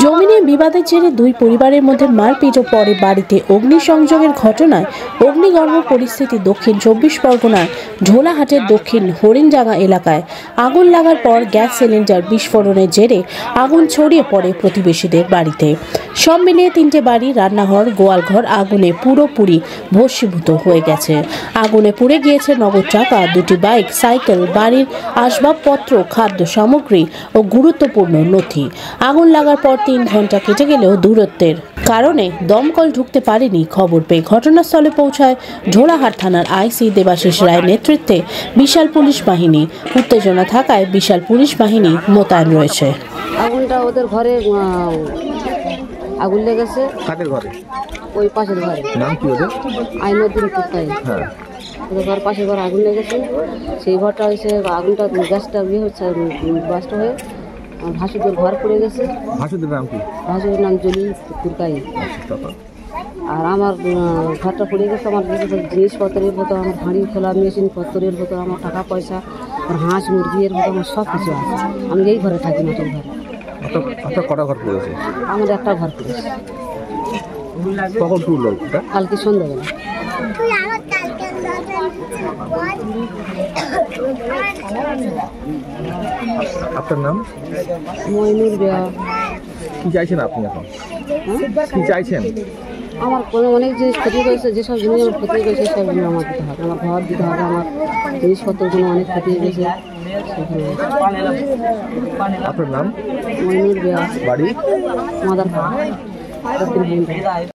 জমি নিয়ে বিবাদের জেরে দুই পরিবারের মধ্যে মারপিট ও পরে বাড়িতে অগ্নিসংযোগের ঘটনায় অগ্নিগর্ভ পরিস্থিতি দক্ষিণ ২৪ পরগনার ঝোলাহাটের দক্ষিণ হরিণডাঙ্গা এলাকায়। আগুন লাগার পর গ্যাস সিলিন্ডার বিস্ফোরণের জেরে আগুন ছড়িয়ে পড়ে প্রতিবেশীদের বাড়িতে। সব মিলিয়ে ৩টে বাড়ি, রান্নাঘর, গোয়ালঘর আগুনে পুরোপুরি ভস্মীভূত হয়ে গেছে। আগুনে পুড়ে গিয়েছে নগদ টাকা, ২টি বাইক, সাইকেল, বাড়ির আসবাবপত্র, খাদ্য সামগ্রী ও গুরুত্বপূর্ণ নথি। আগুন লাগার পর ৩ ঘন্টা কেটে গেলেও দূরত্বের কারণে দমকল ঢুকতে পারেনি। খবর পেয়ে ঘটনাস্থলে পৌঁছায় ঝোলাহাট থানার আইসি দেবাশিস রায়ের নেতৃত্বে বিশাল পুলিশ বাহিনী। উত্তেজনা থাকায় বিশাল পুলিশ বাহিনী মোতায়েন রয়েছে। আগুনটা ওদের ঘরে আগুন লেগেছে। কাদের ঘরে? ওই পাশের ঘরে। নাম কি ওদের? আইনুদ্দিন কুত্তাই। হ্যাঁ, ওদের ঘর পাশের ঘরে আগুন লেগেছে। সেই ঘরটা হয়েছে আগুনটা গ্যাসটা হচ্ছে বাস্ট হয়ে ভাসুদের ঘর পড়ে গেছে। ভাসুদের নাম কি? ভাসুদের নাম জলিল কুরকাই। আর আমার ঘরটা পড়ে গেছে। আমার জিনিসপত্রের ভেতর, আমার হাঁড়ি খোলা মেশিনপত্রের ভেতর, আমার টাকা পয়সা, আমার হাঁস মুরগির ভেতর আমার সব কিছু আছে। আমি এই ঘরে থাকি, মাটির ঘরে। আপনার কটা ঘর পড়েছে? আমার একটা ঘর পড়েছে। কখন পুড়লো? কালকে সন্ধ্যাবেলা। আপনার নাম? মইনুর বেয়া। কি চাইছেন আপনি এখন? কি চাইছেন? আমার কোনো অনেক জিনিস ক্ষতি করেছে, যেসব জিনিস আমার ক্ষতি করেছে সব জিনিস আমার দিতে হবে। আমার ঘর দিতে হবে, আমার জিনিসপত্রগুলো অনেক ক্ষতি গেছে। আপনার নাম? মইনুর বেয়া। বাড়ি? মাদার